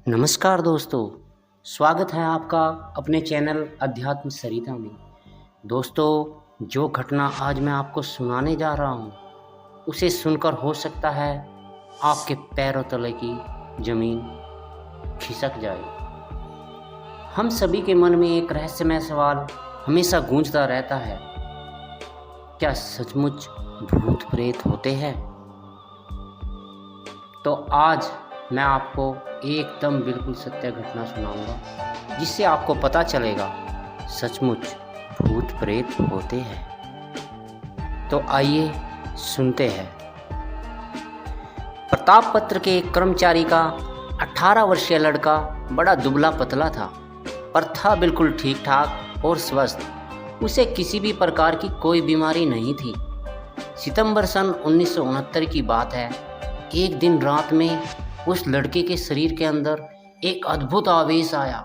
नमस्कार दोस्तों, स्वागत है आपका अपने चैनल अध्यात्म सरिता में। दोस्तों, जो घटना आज मैं आपको सुनाने जा रहा हूँ, उसे सुनकर हो सकता है आपके पैरों तले की ज़मीन खिसक जाए। हम सभी के मन में एक रहस्यमय सवाल हमेशा गूंजता रहता है, क्या सचमुच भूत प्रेत होते हैं? तो आज मैं आपको एकदम बिल्कुल सत्य घटना सुनाऊंगा, जिससे आपको पता चलेगा सचमुच भूत प्रेत होते हैं। तो आइए सुनते हैं। प्रतापपत्र के एक कर्मचारी का 18 वर्षीय लड़का बड़ा दुबला पतला था, पर था बिल्कुल ठीक ठाक और स्वस्थ। उसे किसी भी प्रकार की कोई बीमारी नहीं थी। सितंबर सन 1969 की बात है। एक दिन रात में उस लड़के के शरीर के अंदर एक अद्भुत आवेश आया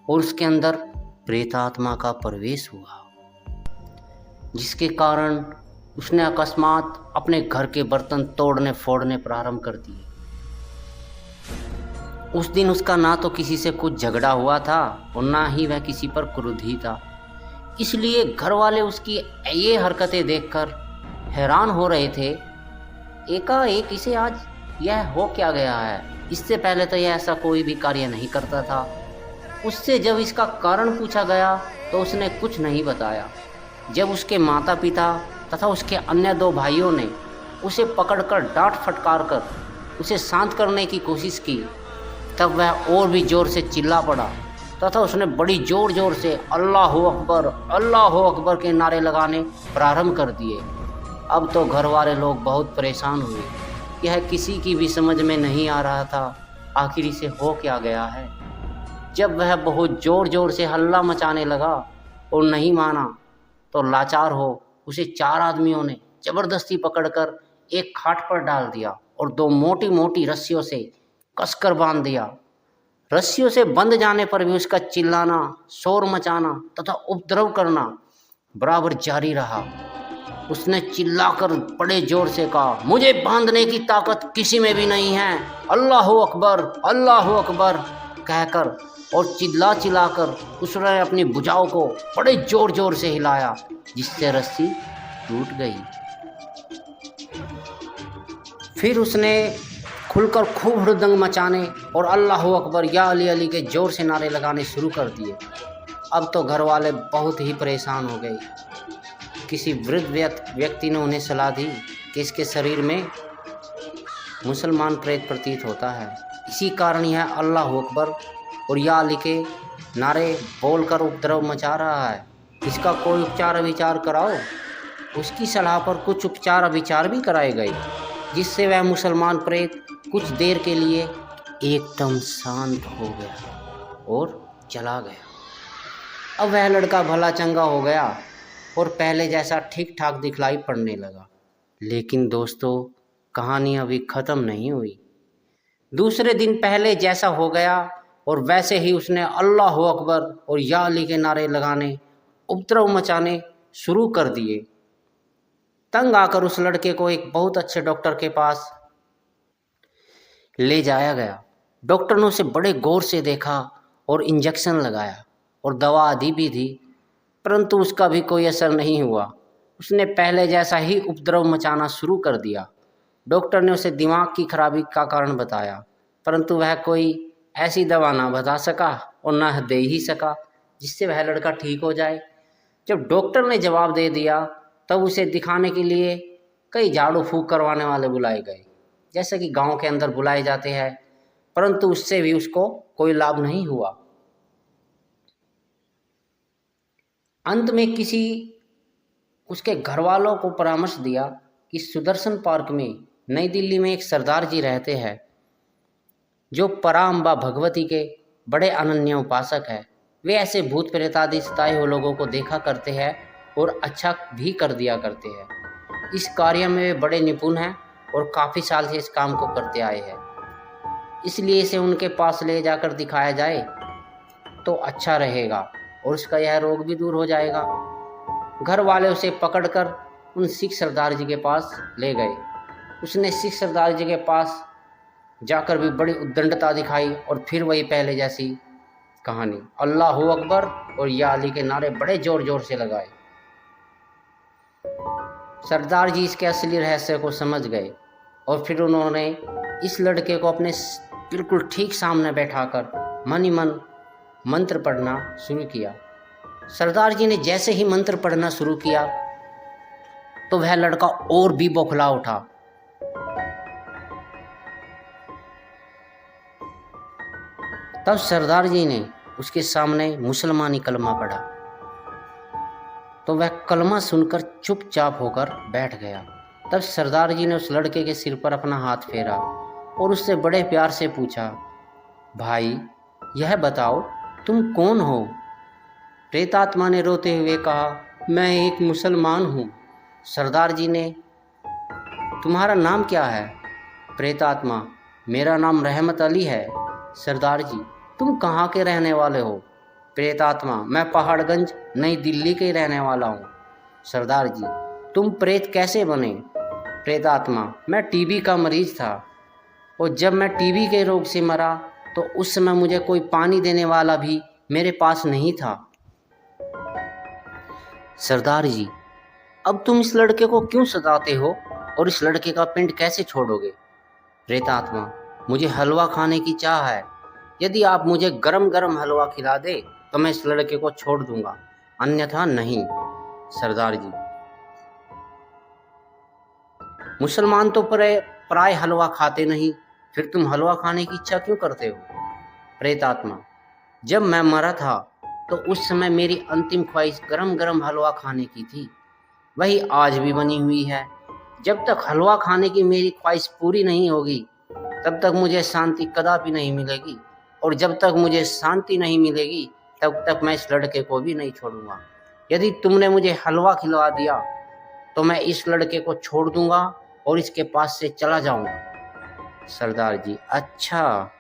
और उसके अंदर प्रेतात्मा का प्रवेश हुआ, जिसके कारण उसने अकस्मात अपने घर के बर्तन तोड़ने फोड़ने प्रारंभ कर दिए। उस दिन उसका ना तो किसी से कुछ झगड़ा हुआ था और ना ही वह किसी पर क्रोधी था। इसलिए घर वाले उसकी ये हरकतें देखकर हैरान हो रहे थे। एकाएक इसे आज यह हो क्या गया है? इससे पहले तो यह ऐसा कोई भी कार्य नहीं करता था। उससे जब इसका कारण पूछा गया तो उसने कुछ नहीं बताया। जब उसके माता पिता तथा उसके अन्य 2 भाइयों ने उसे पकड़कर डांट फटकार कर उसे शांत करने की कोशिश की, तब वह और भी जोर से चिल्ला पड़ा तथा उसने बड़ी जोर जोर से अल्लाह अकबर के नारे लगाने प्रारंभ कर दिए। अब तो घर वाले लोग बहुत परेशान हुए। यह किसी की भी समझ में नहीं आ रहा था आखिर इसे हो क्या गया है। जब वह बहुत जोर जोर से हल्ला मचाने लगा और नहीं माना तो लाचार हो उसे 4 आदमियों ने जबरदस्ती पकड़कर एक खाट पर डाल दिया और 2 मोटी मोटी रस्सियों से कसकर बांध दिया। रस्सियों से बंध जाने पर भी उसका चिल्लाना, शोर मचाना तथा उपद्रव करना बराबर जारी रहा। उसने चिल्लाकर बड़े जोर से कहा, मुझे बांधने की ताकत किसी में भी नहीं है, अल्लाहु अकबर कहकर और चिल्ला चिल्लाकर उसने अपनी भुजाओं को बड़े जोर जोर से हिलाया, जिससे रस्सी टूट गई। फिर उसने खुलकर खूब हुड़दंग मचाने और अल्लाहु अकबर या अली अली के जोर से नारे लगाने शुरू कर दिए। अब तो घर वाले बहुत ही परेशान हो गए। किसी वृद्ध व्यक्ति ने उन्हें सलाह दी कि इसके शरीर में मुसलमान प्रेत प्रतीत होता है, इसी कारण यह अल्लाहु अकबर और या अली के नारे बोलकर उपद्रव मचा रहा है। इसका कोई उपचार विचार कराओ। उसकी सलाह पर कुछ उपचार विचार भी कराए गए, जिससे वह मुसलमान प्रेत कुछ देर के लिए एकदम शांत हो गया और चला गया। अब वह लड़का भला चंगा हो गया और पहले जैसा ठीक ठाक दिखलाई पड़ने लगा। लेकिन दोस्तों, कहानी अभी ख़त्म नहीं हुई। दूसरे दिन पहले जैसा हो गया और वैसे ही उसने अल्लाहु अकबर और या अली के नारे लगाने, उपद्रव मचाने शुरू कर दिए। तंग आकर उस लड़के को एक बहुत अच्छे डॉक्टर के पास ले जाया गया। डॉक्टर ने उसे बड़े गौर से देखा और इंजेक्शन लगाया और दवा दी भी थी, परंतु उसका भी कोई असर नहीं हुआ। उसने पहले जैसा ही उपद्रव मचाना शुरू कर दिया। डॉक्टर ने उसे दिमाग की खराबी का कारण बताया, परंतु वह कोई ऐसी दवा ना बता सका और ना दे ही सका जिससे वह लड़का ठीक हो जाए। जब डॉक्टर ने जवाब दे दिया, तब उसे दिखाने के लिए कई झाड़ू फूंक करवाने वाले बुलाए गए, जैसे कि गांव के अंदर बुलाए जाते हैं, परंतु उससे भी उसको कोई लाभ नहीं हुआ। अंत में किसी उसके घर वालों को परामर्श दिया कि सुदर्शन पार्क में नई दिल्ली में एक सरदार जी रहते हैं, जो पराम्बा भगवती के बड़े अनन्य उपासक है। वे ऐसे भूत प्रेत आदि सताए हुए लोगों को देखा करते हैं और अच्छा भी कर दिया करते हैं। इस कार्य में वे बड़े निपुण हैं और काफ़ी साल से इस काम को करते आए हैं। इसलिए इसे उनके पास ले जाकर दिखाया जाए तो अच्छा रहेगा और उसका यह रोग भी दूर हो जाएगा। घर वाले उसे पकड़कर उन सिख सरदार जी के पास ले गए। उसने सिख सरदार जी के पास जाकर भी बड़ी उद्दंडता दिखाई और फिर वही पहले जैसी कहानी, अल्लाहू अकबर और या अली के नारे बड़े जोर जोर से लगाए। सरदार जी इसके असली रहस्य को समझ गए और फिर उन्होंने इस लड़के को अपने बिल्कुल ठीक सामने बैठाकर मन ही मन मंत्र पढ़ना शुरू किया। सरदार जी ने जैसे ही मंत्र पढ़ना शुरू किया तो वह लड़का और भी बौखला उठा। तब सरदार जी ने उसके सामने मुसलमानी कलमा पढ़ा तो वह कलमा सुनकर चुपचाप होकर बैठ गया। तब सरदार जी ने उस लड़के के सिर पर अपना हाथ फेरा और उससे बड़े प्यार से पूछा, भाई यह बताओ तुम कौन हो? प्रेतात्मा ने रोते हुए कहा, मैं एक मुसलमान हूँ। सरदार जी ने, तुम्हारा नाम क्या है? प्रेतात्मा, मेरा नाम रहमत अली है। सरदार जी, तुम कहाँ के रहने वाले हो? प्रेतात्मा, मैं पहाड़गंज नई दिल्ली के रहने वाला हूँ। सरदार जी, तुम प्रेत कैसे बने? प्रेतात्मा, मैं टीबी का मरीज था और जब मैं टीबी के रोग से मरा तो उस समय मुझे कोई पानी देने वाला भी मेरे पास नहीं था। सरदार जी, अब तुम इस लड़के को क्यों सताते हो और इस लड़के का पिंड कैसे छोड़ोगे? प्रेतात्मा, मुझे हलवा खाने की चाह है। यदि आप मुझे गरम गरम हलवा खिला दे तो मैं इस लड़के को छोड़ दूंगा, अन्यथा नहीं। सरदार जी, मुसलमान तो प्राय हलवा खाते नहीं, फिर तुम हलवा खाने की इच्छा क्यों करते हो? प्रेतात्मा, जब मैं मरा था तो उस समय मेरी अंतिम ख्वाहिश गरम गरम हलवा खाने की थी, वही आज भी बनी हुई है। जब तक हलवा खाने की मेरी ख्वाहिश पूरी नहीं होगी तब तक मुझे शांति कदापि नहीं मिलेगी, और जब तक मुझे शांति नहीं मिलेगी तब तक मैं इस लड़के को भी नहीं छोड़ूंगा। यदि तुमने मुझे हलवा खिलवा दिया तो मैं इस लड़के को छोड़ दूंगा और इसके पास से चला जाऊंगा। सरदार जी, अच्छा,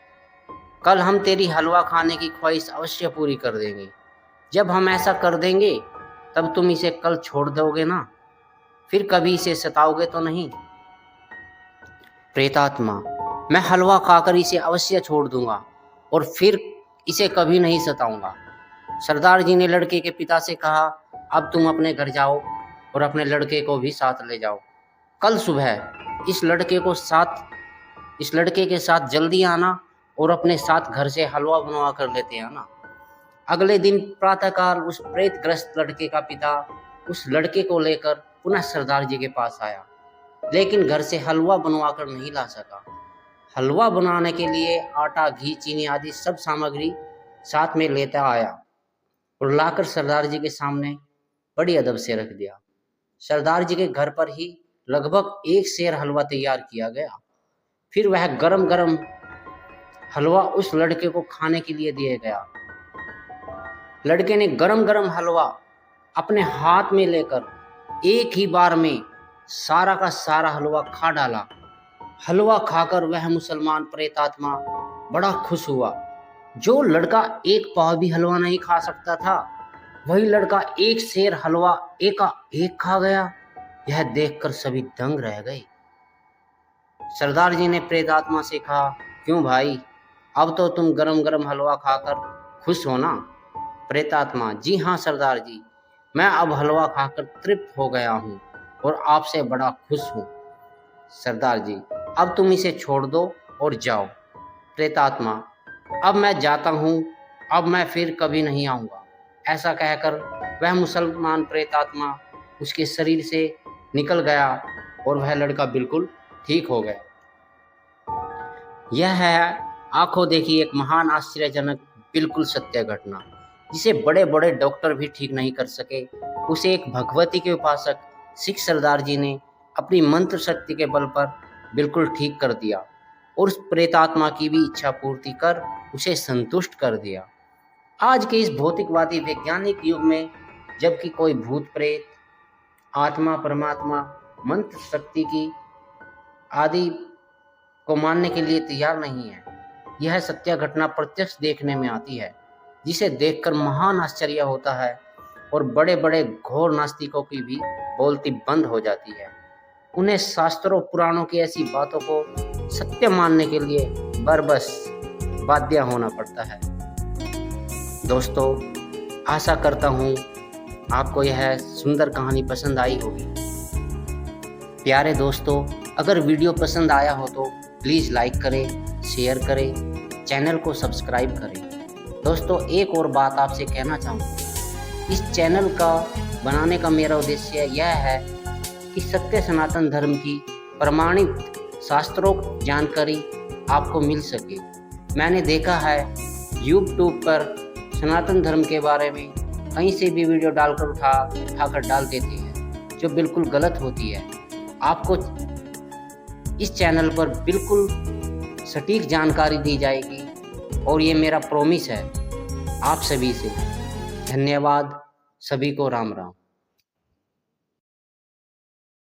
कल हम तेरी हलवा खाने की ख्वाहिश अवश्य पूरी कर देंगे। जब हम ऐसा कर देंगे तब तुम इसे कल छोड़ दोगे ना? फिर कभी इसे सताओगे तो नहीं? प्रेतात्मा, मैं हलवा खाकर इसे अवश्य छोड़ दूंगा और फिर इसे कभी नहीं सताऊंगा। सरदार जी ने लड़के के पिता से कहा, अब तुम अपने घर जाओ और अपने लड़के को भी साथ ले जाओ। कल सुबह इस लड़के के साथ जल्दी आना और अपने साथ घर से हलवा बनवा कर लेते आना। अगले दिन प्रातःकाल उस प्रेतग्रस्त लड़के का पिता उस लड़के को लेकर पुनः सरदार जी के पास आया, लेकिन घर से हलवा बनवा कर नहीं ला सका। हलवा बनाने के लिए आटा, घी, चीनी आदि सब सामग्री साथ में लेता आया और लाकर सरदार जी के सामने बड़ी अदब से रख दिया। सरदार जी के घर पर ही लगभग 1 सेर हलवा तैयार किया गया। फिर वह गरम गरम हलवा उस लड़के को खाने के लिए दिया गया। लड़के ने गरम गरम हलवा अपने हाथ में लेकर एक ही बार में सारा का सारा हलवा खा डाला। हलवा खाकर वह मुसलमान प्रेतात्मा बड़ा खुश हुआ। जो लड़का एक पाव भी हलवा नहीं खा सकता था, वही लड़का 1 सेर हलवा एकाएक खा गया। यह देखकर सभी दंग रह गए। सरदार जी ने प्रेतात्मा से कहा, क्यों भाई, अब तो तुम गरम गरम हलवा खाकर खुश हो ना? प्रेतात्मा, जी हाँ सरदार जी, मैं अब हलवा खाकर तृप्त हो गया हूँ और आपसे बड़ा खुश हूँ। सरदार जी, अब तुम इसे छोड़ दो और जाओ। प्रेतात्मा, अब मैं जाता हूँ, अब मैं फिर कभी नहीं आऊँगा। ऐसा कहकर वह मुसलमान प्रेतात्मा उसके शरीर से निकल गया और वह लड़का बिल्कुल ठीक हो गया। यह है आंखों देखी एक महान आश्चर्यजनक बिल्कुल सत्य घटना, जिसे बड़े बड़े डॉक्टर भी ठीक नहीं कर सके। उसे एक भगवती के उपासक सिख सरदार जी ने अपनी मंत्र शक्ति के बल पर बिल्कुल ठीक कर दिया और उस प्रेतात्मा की भी इच्छा पूर्ति कर उसे संतुष्ट कर दिया। आज के इस भौतिकवादी वैज्ञानिक युग में जबकि कोई भूत प्रेत, आत्मा, परमात्मा, मंत्र शक्ति की आदि को मानने के लिए तैयार नहीं है, यह सत्य घटना प्रत्यक्ष देखने में आती है, जिसे देखकर महान आश्चर्य होता है और बड़े बड़े घोर नास्तिकों की भी बोलती बंद हो जाती है। उन्हें शास्त्रों पुराणों की ऐसी बातों को सत्य मानने के लिए बरबस बाध्य होना पड़ता है। दोस्तों, आशा करता हूँ आपको यह सुंदर कहानी पसंद आई होगी। प्यारे दोस्तों, अगर वीडियो पसंद आया हो तो प्लीज़ लाइक करें, शेयर करें, चैनल को सब्सक्राइब करें। दोस्तों, एक और बात आपसे कहना चाहूँगा, इस चैनल का बनाने का मेरा उद्देश्य यह है कि सत्य सनातन धर्म की प्रमाणित शास्त्रोक्त जानकारी आपको मिल सके। मैंने देखा है यूट्यूब पर सनातन धर्म के बारे में कहीं से भी वीडियो डालकर उठाकर डाल देते हैं, जो बिल्कुल गलत होती है। आपको इस चैनल पर बिल्कुल सटीक जानकारी दी जाएगी और ये मेरा प्रॉमिस है आप सभी से। धन्यवाद। सभी को राम राम।